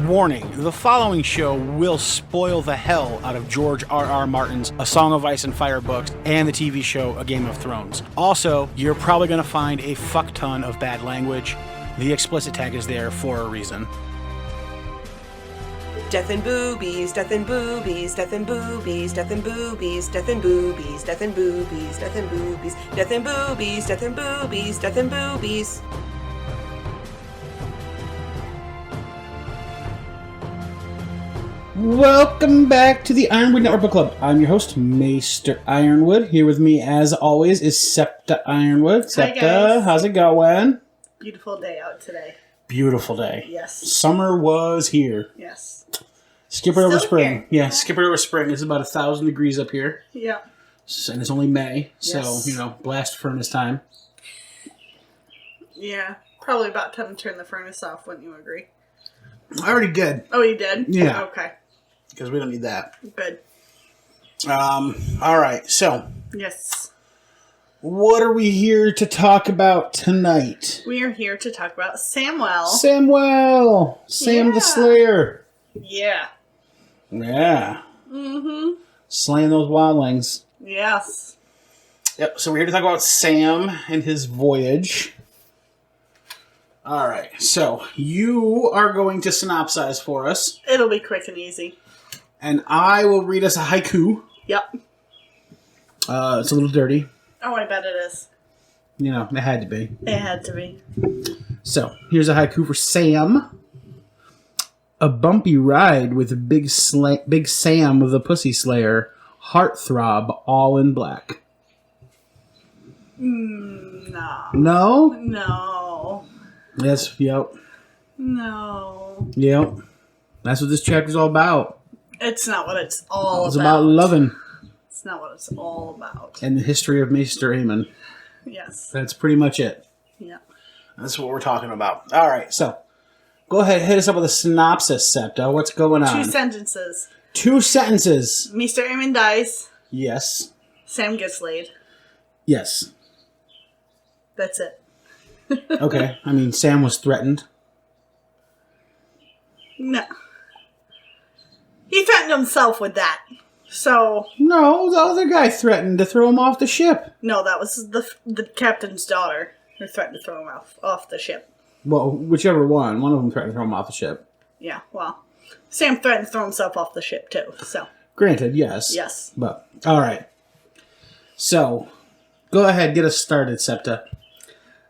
Warning, the following show will spoil the hell out of George R.R. Martin's A Song of Ice and Fire books and the TV show A Game of Thrones. Also, you're probably going to find a fuck ton of bad language. The explicit tag is there for a reason. Death and boobies, death and boobies, death and boobies, death and boobies, death and boobies, death and boobies, death and boobies, death and boobies, death and boobies, death and boobies. Welcome back to the Ironwood Network Book Club. I'm your host, Maester Ironwood. Here with me, as always, is Septa Ironwood. Septa, hi guys. How's it going? Beautiful day out today. Beautiful day. Yes. Summer was here. Yes. Skip it over Still spring. here. Yeah, skip it over spring. It's about 1,000 degrees up here. Yeah. And it's only May, Yes. so, blast furnace time. Yeah. Probably about time to turn the furnace off, wouldn't you agree? I already did. Oh, you did? Yeah. Okay. Because we don't need that. Good. Alright, so, Yes. what are we here to talk about tonight? We are here to talk about Samwell. Samwell! Sam Yeah. the Slayer. Yeah. Yeah. Mm-hmm. Slaying those wildlings. Yes. Yep, so we're here to talk about Sam and his voyage. Alright, so you are going to synopsize for us, It'll be quick and easy. and I will read us a haiku. Yep. It's a little dirty. Oh, I bet it is. It had to be. It had to be. So, here's a haiku for Sam. A bumpy ride with Big Sam the Pussy Slayer, Heartthrob, all in black. No. No? No. Yes, yep. No. Yep. That's what this chapter's all about. It's not what it's all It's about. about loving It's not what it's all about. and the history of Maester Aemon. Yes. That's pretty much it. Yeah. That's what we're talking about. All right, so go ahead, hit us up with a synopsis, Septa. What's going on? 2 sentences. 2 sentences. Maester Aemon dies. Yes. Sam gets laid. Yes. That's it. Okay. I mean, Sam was threatened. No. He threatened himself with that. So, No, the other guy threatened to throw him off the ship. no, that was the captain's daughter who threatened to throw him off the ship. Well, whichever one. One of them threatened to throw him off the ship. Yeah, well, Sam threatened to throw himself off the ship too, so. Granted, yes. Yes. But, all right. So, go ahead, get us started, Septa.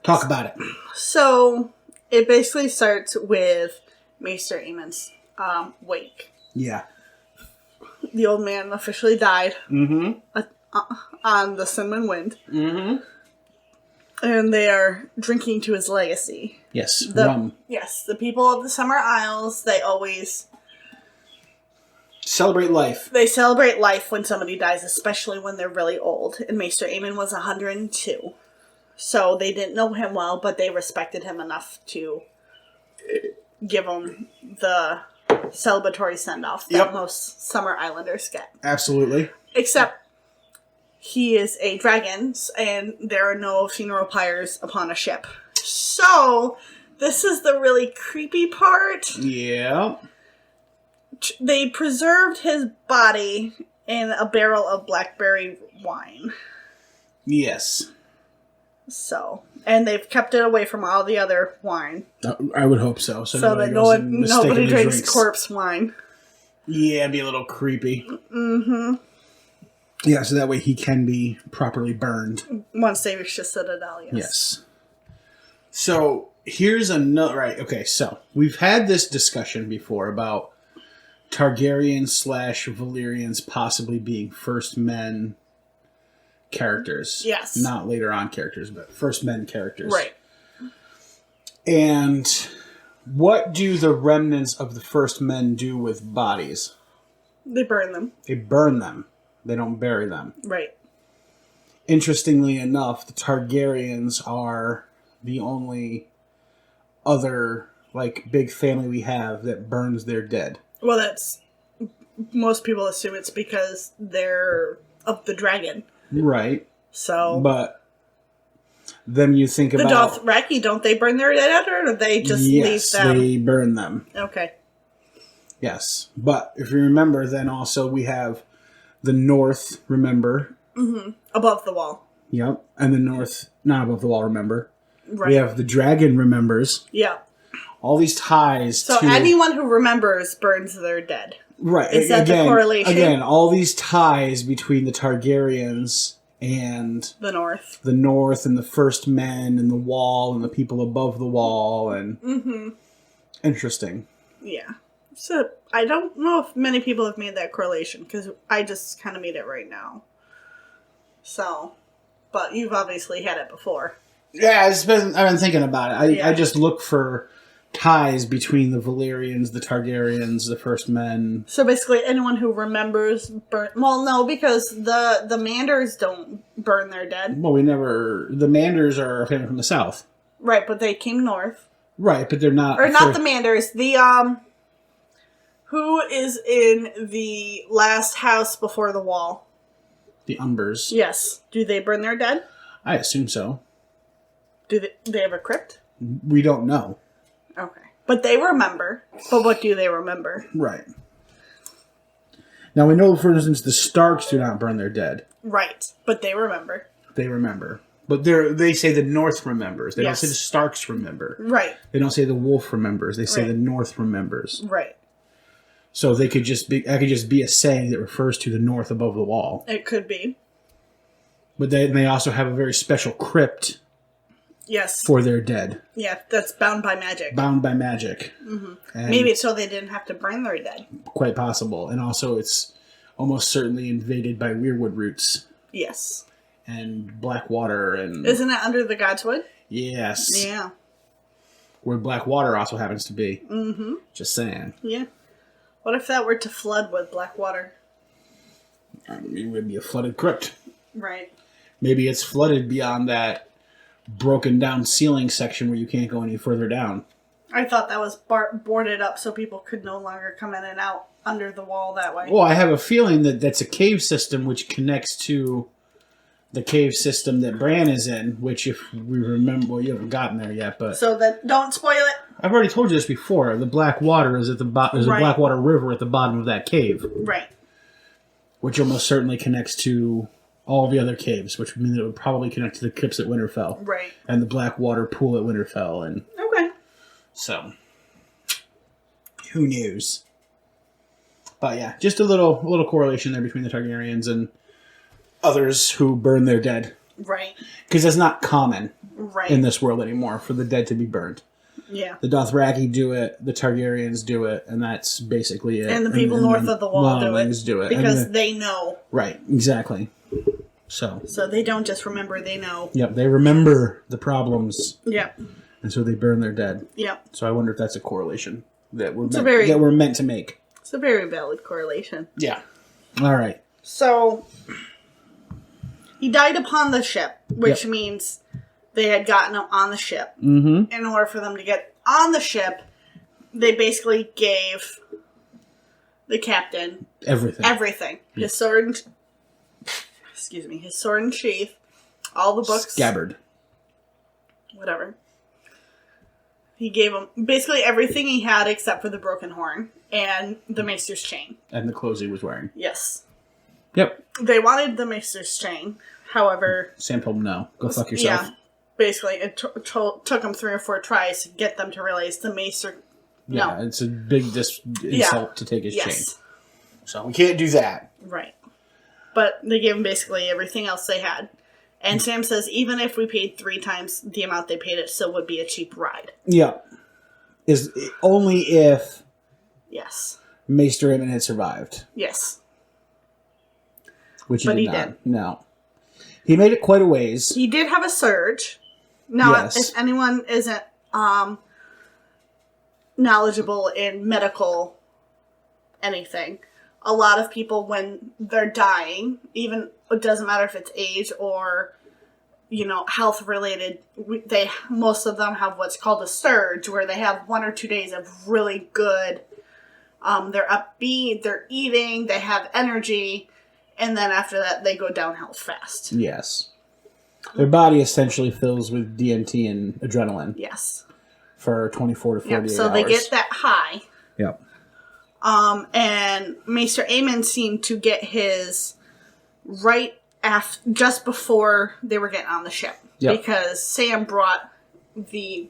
Talk about it. So, it basically starts with Maester Aemon's wake. Yeah. The old man officially died Mm-hmm. on the Cinnamon Wind. Mm-hmm. And they are drinking to his legacy. Yes, rum. Yes, the people of the Summer Isles, they always... Celebrate life. They celebrate life when somebody dies, especially when they're really old. And Maester Aemon was 102. So they didn't know him well, but they respected him enough to give him the celebratory send-off that most Summer Islanders get. Absolutely. Except he is a dragon, and there are no funeral pyres upon a ship. So, this is the really creepy part. Yeah. They preserved his body in a barrel of blackberry wine. Yes. So, and they've kept it away from all the other wine. I would hope so. So that goes and nobody mistakenly drinks corpse wine. Yeah, it'd be a little creepy. Mm-hmm. Yeah, so that way he can be properly burned. Once they reach the Citadel, yes. Yes. So, here's another... Right, okay, so we've had this discussion before about Targaryens / Valyrians possibly being first men characters. Yes. Not later on characters, but first men characters. Right. And what do the remnants of the first men do with bodies? They burn them. They burn them. They don't bury them. Right. Interestingly enough, the Targaryens are the only other, big family we have that burns their dead. Well, that's... Most people assume it's because they're of the dragon. Right. So... But then you think about... The Dothraki, don't they burn their dead, or do they just leave them? Yes, they burn them. Okay. Yes. But if you remember, then also we have the North, remember? Mm-hmm. Above the wall. Yep. And the North, not above the wall, remember? Right. We have the Dragon, remembers? Yeah. All these ties So to... anyone who remembers burns their dead. Right. Is that the correlation? Again, all these ties between the Targaryens and... The North. The North and the First Men and the Wall and the people above the Wall and... Mm-hmm. Interesting. Yeah. So I don't know if many people have made that correlation because I just kind of made it right now. So, but you've obviously had it before. Yeah, I've been thinking about it. I just look for ties between the Valyrians, the Targaryens, the First Men. So basically, anyone who remembers burn. Well, no, because the Manders don't burn their dead. Well, the Manders are a family from the south. Right, but they came north. Right, but they're not. Or not the Manders. The who is in the last house before the wall? The Umbers. Yes. Do they burn their dead? I assume so. Do they have a crypt? We don't know. Okay. But they remember. But what do they remember? Right. Now we know, for instance, the Starks do not burn their dead. Right. But they remember. They remember. But they say the North remembers. They Yes. don't say the Starks remember. Right. They don't say the Wolf remembers. They say Right. the North remembers. Right. So that could just be a saying that refers to the North above the wall. It could be. But they also have a very special crypt Yes. for their dead. Yeah, that's bound by magic. Bound by magic. Mm-hmm. Maybe it's so they didn't have to burn their dead. Quite possible. And also it's almost certainly invaded by weirwood roots. Yes. And black water and... Isn't it under the Godswood? Yes. Yeah. Where black water also happens to be. Mm-hmm. Just saying. Yeah. What if that were to flood with black water? I mean, it would be a flooded crypt. Right. Maybe it's flooded beyond that broken down ceiling section where you can't go any further down. I thought that was boarded up so people could no longer come in and out under the wall that way. Well, I have a feeling that that's a cave system which connects to the cave system that Bran is in, which if we remember, well, you haven't gotten there yet, but... So that, don't spoil it. I've already told you this before. The Black Water is at the bottom. There's a Blackwater River at the bottom of that cave. Right. Which almost certainly connects to all the other caves, which would mean that it would probably connect to the crypts at Winterfell. Right. And the Blackwater pool at Winterfell. And Okay. so, who knows? But yeah, just a little correlation there between the Targaryens and others who burn their dead. Right. Because that's not common in Right. this world anymore for the dead to be burned. Yeah. The Dothraki do it, the Targaryens do it, and that's basically it. And the people north of the wall do it. Because they know. Right, exactly. So they don't just remember, they know. Yep, they remember the problems. Yep. And so they burn their dead. Yep. So I wonder if that's a correlation that we're meant to make. It's a very valid correlation. Yeah. All right. So he died upon the ship, which means they had gotten him on the ship. Mm-hmm. In order for them to get on the ship, they basically gave the captain everything. Yeah. His sword and sheath, all the books, scabbard, whatever. He gave him basically everything he had except for the broken horn and the Maester's chain. And the clothes he was wearing. Yes. Yep. They wanted the Maester's chain. However... Sam told him no. Go fuck yourself. Yeah. Basically, it took him 3 or 4 tries to get them to realize the Maester... Yeah, no. it's a big insult to take his chain. So we can't do that. Right. But they gave him basically everything else they had. And Sam says, even if we paid 3 times the amount they paid, it still would be a cheap ride. Yeah. Is only if... Yes. Maester Aemon had survived. Yes. Which but he did not. Did. No. He made it quite a ways. He did have a surge. Now, yes. if anyone isn't knowledgeable in medical anything, a lot of people, when they're dying, even it doesn't matter if it's age or, health related, most of them have what's called a surge, where they have 1 or 2 days of really good, they're upbeat, they're eating, they have energy, and then after that they go downhill fast. Yes. Their body essentially fills with DMT and adrenaline. Yes. For 24 to 48 hours. So they get that high. Yep. And Maester Aemon seemed to get his just before they were getting on the ship. Yep. Because Sam brought the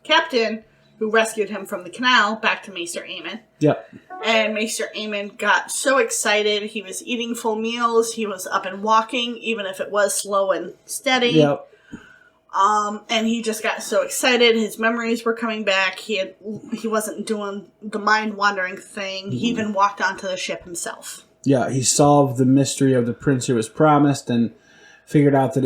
captain who rescued him from the canal back to Maester Aemon. Yep. And Maester Aemon got so excited. He was eating full meals. He was up and walking, even if it was slow and steady. Yep. And he just got so excited. His memories were coming back. He wasn't doing the mind-wandering thing. He even walked onto the ship himself. Yeah, he solved the mystery of the prince who was promised and figured out that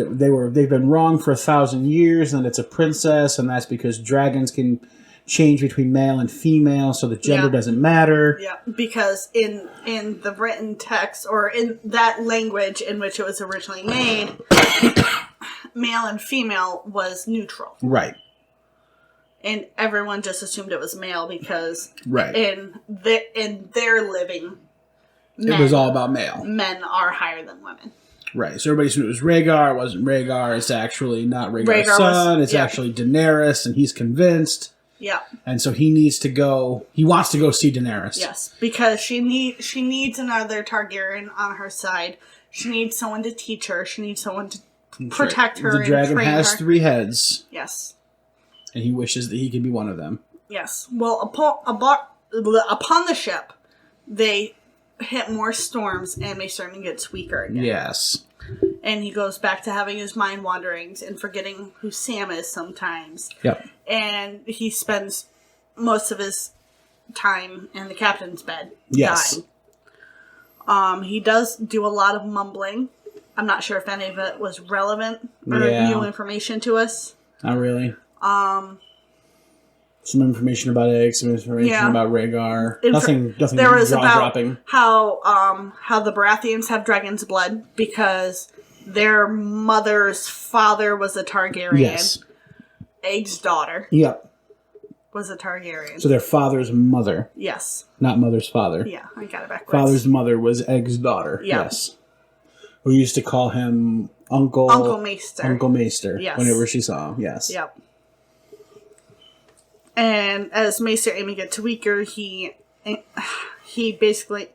they've been wrong for 1,000 years, and it's a princess, and that's because dragons can change between male and female, so the gender doesn't matter. Yeah, because in the written text, or in that language in which it was originally made, male and female was neutral. Right. And everyone just assumed it was male because right. in their living, it was all about male. Men are higher than women. Right. So everybody assumed it was Rhaegar. It wasn't Rhaegar. It's actually not Rhaegar's son. It's actually Daenerys, and he's convinced. Yeah. And so he needs to go. He wants to go see Daenerys. Yes, because she needs another Targaryen on her side. She needs someone to teach her. She needs someone to protect her. The dragon has 3 heads. Yes. And he wishes that he could be one of them. Yes. Well, upon the ship, they hit more storms, and Maester Aemon gets weaker again. Yes. And he goes back to having his mind wanderings and forgetting who Sam is sometimes. Yep. And he spends most of his time in the captain's bed. Yes. Dying. He does do a lot of mumbling. I'm not sure if any of it was relevant or new information to us. Not really. Some information about eggs, some information about Rhaegar. Nothing there was about dropping. How the Baratheons have dragon's blood because their mother's father was a Targaryen. Yes. Egg's daughter. Yep. Was a Targaryen. So their father's mother. Yes. Not mother's father. Yeah, I got it backwards. Father's mother was Egg's daughter. Yep. Yes. We used to call him Uncle Maester. Uncle Maester. Yes. Whenever she saw him. Yes. Yep. And as Maester Aemon gets weaker, he basically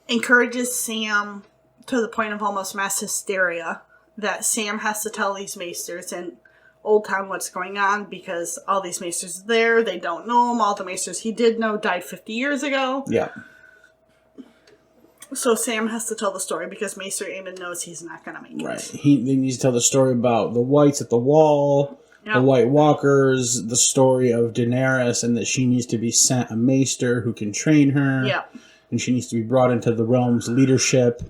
encourages Sam to the point of almost mass hysteria that Sam has to tell these maesters in Oldtown what's going on because all these maesters are there. They don't know him. All the maesters he did know died 50 years ago. Yeah. So Sam has to tell the story because Maester Aemon knows he's not going to make it. Right. He needs to tell the story about the whites at the wall. Yep. The White Walkers, the story of Daenerys, and that she needs to be sent a maester who can train her. Yeah. And she needs to be brought into the realm's leadership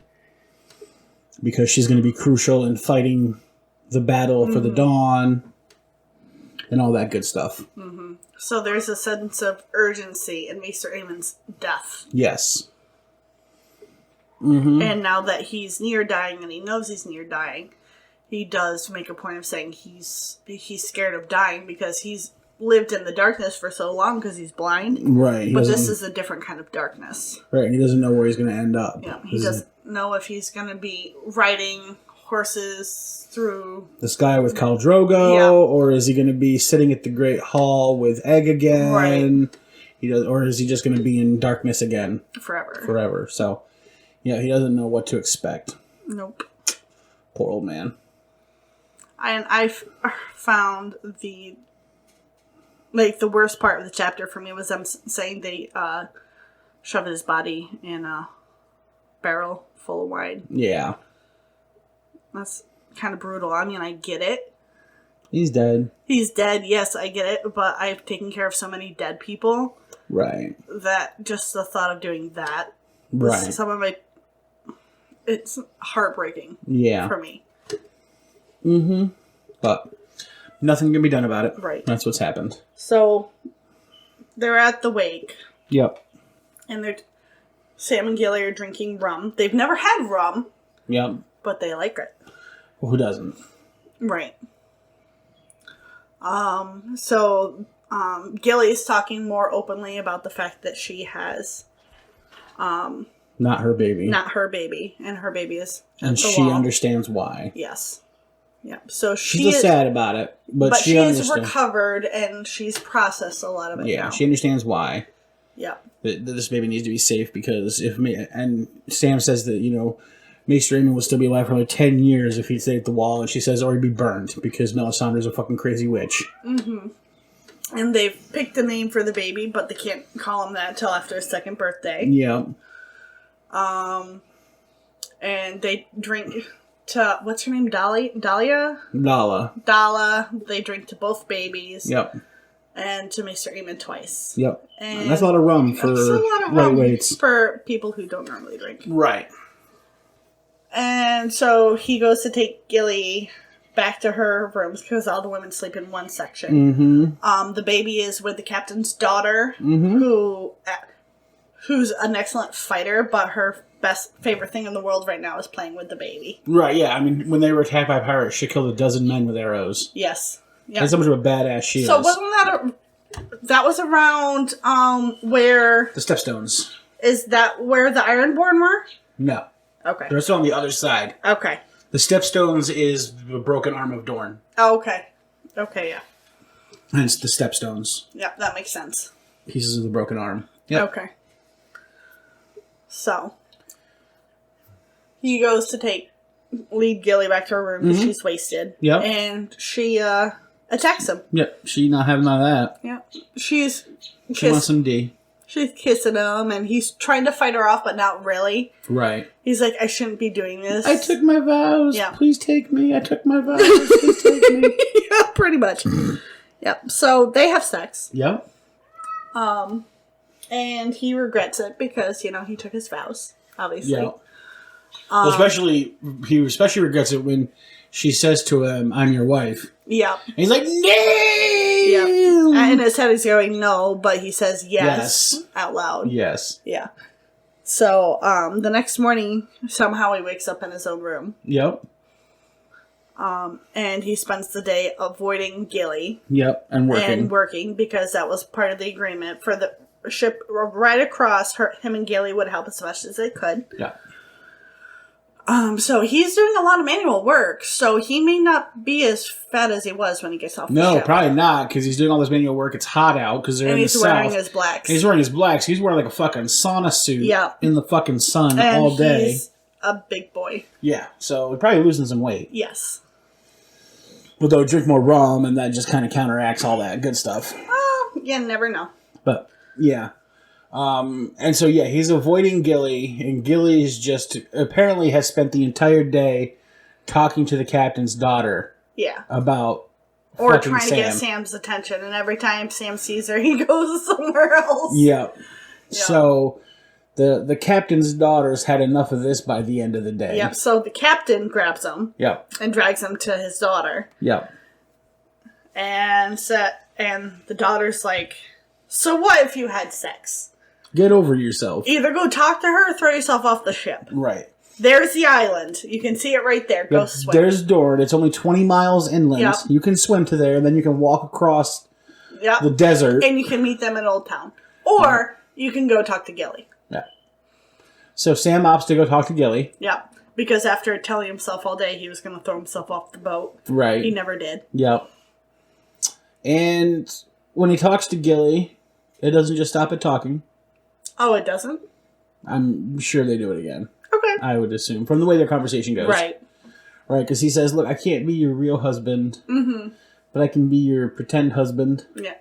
because she's going to be crucial in fighting the battle for the Dawn and all that good stuff. Mm-hmm. So there's a sense of urgency in Maester Aemon's death. Yes. Mm-hmm. And now that he's near dying and he knows he's near dying, he does make a point of saying he's scared of dying because he's lived in the darkness for so long because he's blind. Right. But this is a different kind of darkness. Right. He doesn't know where he's going to end up. Yeah. He doesn't know if he's going to be riding horses through the sky with Khal Drogo, or is he going to be sitting at the Great Hall with Egg again? Right. Or is he just going to be in darkness again? Forever. So, yeah, he doesn't know what to expect. Nope. Poor old man. And I've found the worst part of the chapter for me was them saying they shoved his body in a barrel full of wine. Yeah. That's kind of brutal. I mean, I get it. He's dead. He's dead, yes, I get it. But I've taken care of so many dead people. Right. That just the thought of doing that. Right. It's heartbreaking. Yeah. For me. Mm-hmm. But nothing can be done about it. Right. That's what's happened. So they're at the wake. Yep. And Sam and Gilly are drinking rum. They've never had rum. Yep. But they like it. Well, who doesn't? Right. So Gilly is talking more openly about the fact that she has not her baby. And her baby is and she understands why. Yes. Yeah. So she's sad about it, but she has recovered and she's processed a lot of it. Yeah, now. she understands why. Yeah. That this baby needs to be safe because and Sam says that, Maester Aemon would still be alive for like 10 years if he'd stayed at the wall, and she says, or he'd be burned because Melisandre's a fucking crazy witch. Mm-hmm. And they've picked a name for the baby, but they can't call him that until after his 2nd birthday. Yeah. And they drink to, what's her name, Dahlia? Dala. They drink to both babies. Yep. And to Maester Aemon twice. Yep. And that's a lot of rum for lightweights. For people who don't normally drink. Right. And so he goes to take Gilly back to her rooms because all the women sleep in one section. Mm-hmm. The baby is with the captain's daughter, mm-hmm. who's an excellent fighter, but her favorite thing in the world right now is playing with the baby. Right, yeah. I mean, when they were attacked by pirates, she killed 12 men with arrows. Yes. Yep. That's how much of a badass she is. So wasn't that was around where... The Stepstones. Is that where the Ironborn were? No. Okay. They're still on the other side. Okay. The Stepstones is the broken arm of Dorne. Oh, okay. Okay, yeah. Hence the Stepstones. Yeah, that makes sense. Pieces of the broken arm. Yep. Okay. So, he goes to lead Gilly back to her room because she's wasted. Yep. And she attacks him. Yep. She not having none of that. Yep. She wants some D. She's kissing him, and he's trying to fight her off, but not really. Right. He's like, I shouldn't be doing this. I took my vows. Yeah. Please take me. I took my vows. Please take me. Yeah, pretty much. Yep. So they have sex. Yep. And he regrets it because, he took his vows, obviously. Yep. He especially regrets it when she says to him, I'm your wife. Yep. And he's like, no! Yep. In his head, he's going, no, but he says yes out loud. Yes. Yeah. So, the next morning, somehow he wakes up in his own room. Yep. And he spends the day avoiding Gilly. Yep, and working. Because that was part of the agreement for the ship right across. Him and Gilly would help as much as they could. Yeah. So he's doing a lot of manual work, so he may not be as fat as he was when he gets off the ship. No, probably not, because he's doing all this manual work. It's hot out, because they're in the south. And he's wearing his blacks. He's wearing his blacks. He's wearing like a fucking sauna suit in the fucking sun all day. And he's a big boy. Yeah, so he's probably losing some weight. Yes. But they'll drink more rum, and that just kind of counteracts all that good stuff. Oh, you never know. But, yeah. And so, yeah, he's avoiding Gilly, and Gilly is just apparently has spent the entire day talking to the captain's daughter. Yeah. About or trying to get Sam's attention, and every time Sam sees her, he goes somewhere else. Yeah. So, the captain's daughters had enough of this by the end of the day. Yep, so the captain grabs him. Yep. And drags him to his daughter. Yep. And the daughter's like, so what if you had sex? Get over yourself. Either go talk to her or throw yourself off the ship. Right. There's the island. You can see it right there. Go swim. There's Dorne. It's only 20 miles inland. Yep. You can swim to there, and then you can walk across the desert. And you can meet them in Oldtown. Or you can go talk to Gilly. Yeah. So Sam opts to go talk to Gilly. Yep. Because after telling himself all day he was going to throw himself off the boat. Right. He never did. Yep. And when he talks to Gilly, it doesn't just stop at talking. Oh, it doesn't? I'm sure they do it again. Okay. I would assume, from the way their conversation goes. Right. Right, because he says, look, I can't be your real husband, but I can be your pretend husband. Yeah.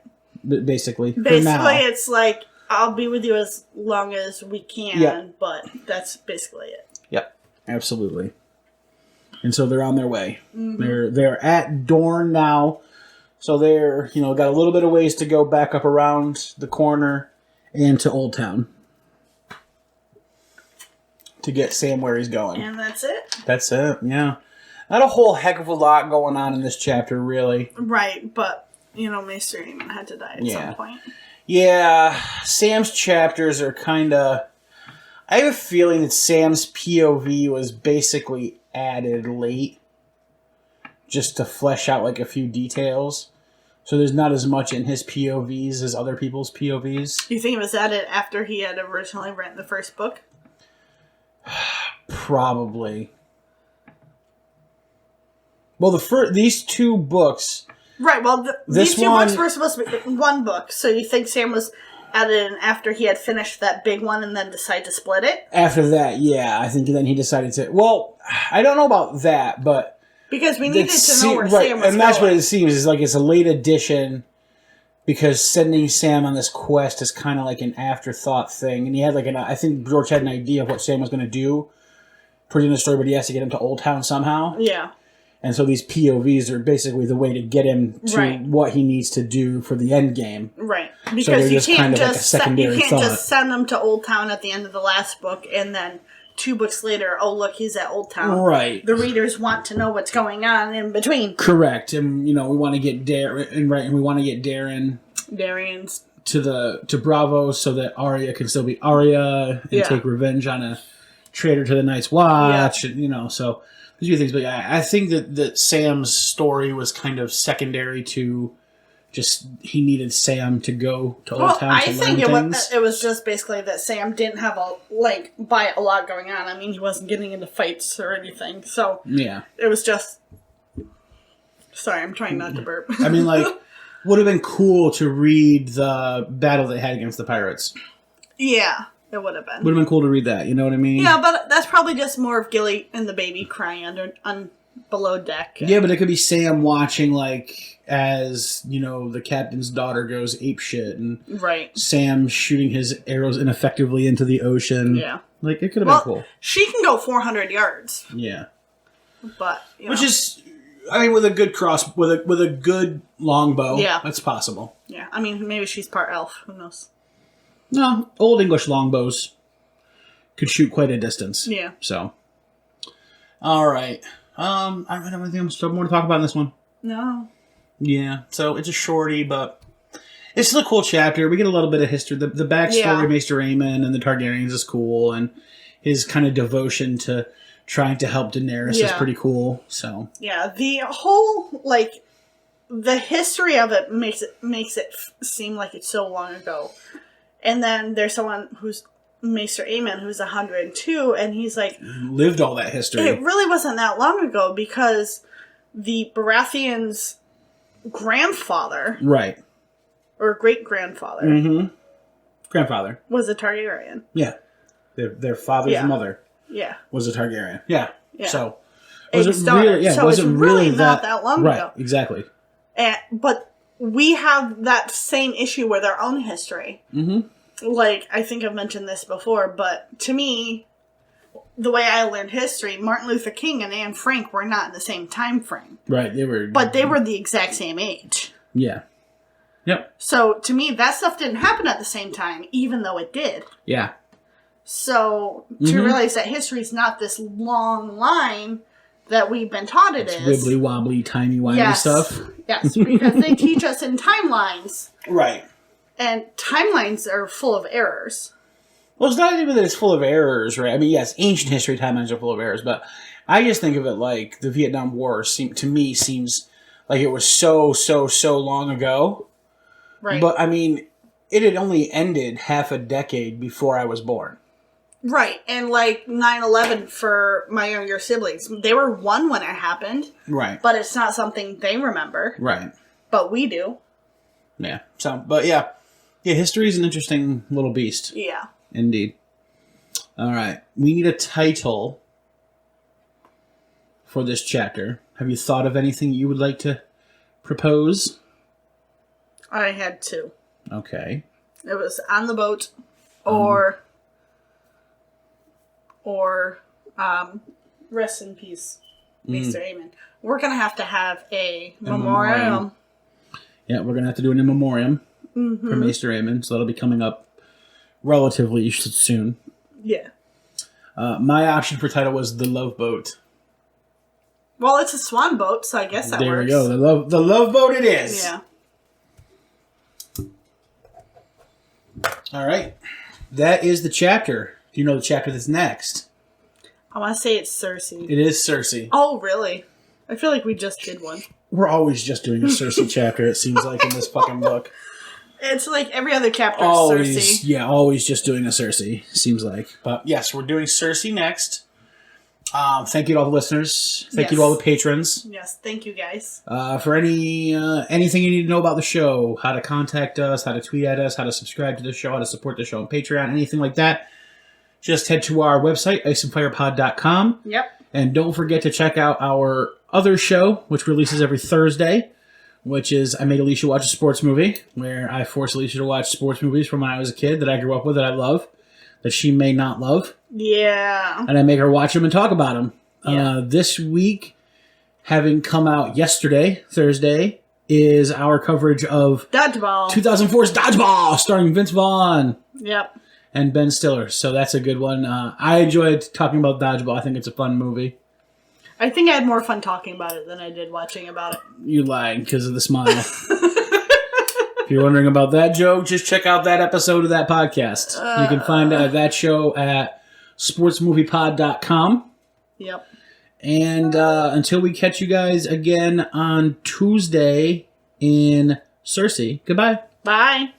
Basically. Basically, it's like, I'll be with you as long as we can, but that's basically it. Yep, absolutely. And so they're on their way. They're at Dorne now, so they're, got a little bit of ways to go back up around the corner and to Oldtown to get Sam where he's going. And that's it. That's it, yeah. Not a whole heck of a lot going on in this chapter, really. Right, but, Maester Aemon had to die at some point. Yeah, Sam's chapters are kind of... I have a feeling that Sam's POV was basically added late just to flesh out, like, a few details. So there's not as much in his POVs as other people's POVs. You think it was added after he had originally written the first book? Probably. Well, these two books... Right, well, these two books were supposed to be one book, so you think Sam was added in after he had finished that big one and then decided to split it? After that, yeah. I think then he decided to... Well, I don't know about that, but... Because we needed to know where Sam was and that's going. what it seems, is like it's a late addition because sending Sam on this quest is kind of like an afterthought thing. And he had I think George had an idea of what Sam was going to do pretty in the story, but he has to get him to Oldtown somehow. Yeah. And so these POVs are basically the way to get him to what he needs to do for the end game. Right. Because you can't just send him to Oldtown at the end of the last book and then 2 books later, oh look, he's at Oldtown. Right. The readers want to know what's going on in between. Correct. And we want to get Darren, we want to get Darian's to Bravo so that Arya can still be Arya and take revenge on a traitor to the Night's Watch. Yeah. And, so there's a few things, but I think that Sam's story was kind of secondary to just he needed Sam to go to Oldtown. I think it was just basically that Sam didn't have a lot going on. I mean, he wasn't getting into fights or anything, so it was just. Sorry, I'm trying not to burp. I mean, would have been cool to read the battle they had against the pirates. Yeah. It would have been. Would have been cool to read that, you know what I mean? Yeah, but that's probably just more of Gilly and the baby crying below deck. Yeah, but it could be Sam watching, as, the captain's daughter goes apeshit, and Sam shooting his arrows ineffectively into the ocean. Yeah. It could have been cool. She can go 400 yards. Yeah. But, Which is, with a good with a good longbow, that's possible. Yeah, maybe she's part elf. Who knows? No, Old English longbows could shoot quite a distance. Yeah. So, all right. I don't have anything more to talk about in this one. No. Yeah. So it's a shorty, but it's still a cool chapter. We get a little bit of history. The backstory of Maester Aemon and the Targaryens is cool, and his kind of devotion to trying to help Daenerys is pretty cool. So yeah, the whole the history of it makes it seem like it's so long ago. And then there's someone who's Maester Aemon, who's 102, and he's lived all that history. It really wasn't that long ago because the Baratheons' grandfather, or great-grandfather, grandfather was a Targaryen. Yeah, their father's mother, was a Targaryen. Yeah. So was it really? Yeah, so wasn't really not that long ago. Right, exactly. But we have that same issue with our own history. Mm-hmm. I think I've mentioned this before, but to me, the way I learned history, Martin Luther King and Anne Frank were not in the same time frame. Right, they were. But they were the exact same age. Yeah. Yep. So, to me, that stuff didn't happen at the same time, even though it did. Yeah. So, to realize that history's not this long line that we've been taught it's wibbly wobbly, timey wimey stuff. Yes, because they teach us in timelines. Right. And timelines are full of errors. Well, it's not even that it's full of errors, right? Yes, ancient history timelines are full of errors, but I just think of it like the Vietnam War to me seems like it was so long ago. Right. But, it had only ended half a decade before I was born. Right, and 9/11 for my younger siblings. They were 1 when it happened. Right. But it's not something they remember. Right. But we do. Yeah. Yeah, history is an interesting little beast. Yeah. Indeed. All right. We need a title for this chapter. Have you thought of anything you would like to propose? I had 2. Okay. It was On the Boat or Rest in Peace, Maester Aemon. We're going to have a memoriam. Yeah, we're going to have to do an in memoriam for Maester Aemon, so that'll be coming up relatively soon. Yeah. My option for title was The Love Boat. Well, it's a swan boat, so I guess that works. There we go. The love Boat it is. Yeah. All right. That is the chapter. Do you know the chapter that's next? I want to say it's Cersei. It is Cersei. Oh, really? I feel like we just did one. We're always just doing a Cersei chapter, it seems like, in this fucking book. It's like every other chapter is Cersei. Yeah, always just doing a Cersei, seems like. But yes, we're doing Cersei next. Thank you to all the listeners. Thank you to all the patrons. Yes, thank you guys. For anything you need to know about the show, how to contact us, how to tweet at us, how to subscribe to the show, how to support the show on Patreon, anything like that, just head to our website, IceAndFirePod.com. Yep. And don't forget to check out our other show, which releases every Thursday, which is I Made Alicia Watch a Sports Movie, where I force Alicia to watch sports movies from when I was a kid that I grew up with, that I love, that she may not love. Yeah. And I make her watch them and talk about them. Yeah. This week, having come out yesterday, Thursday, is our coverage of Dodgeball. 2004's Dodgeball, starring Vince Vaughn. Yep. And Ben Stiller. So that's a good one. I enjoyed talking about Dodgeball. I think it's a fun movie. I think I had more fun talking about it than I did watching about it. You lied because of the smile. If you're wondering about that joke, just check out that episode of that podcast. You can find that show at sportsmoviepod.com. Yep. And until we catch you guys again on Tuesday in Cersei, goodbye. Bye.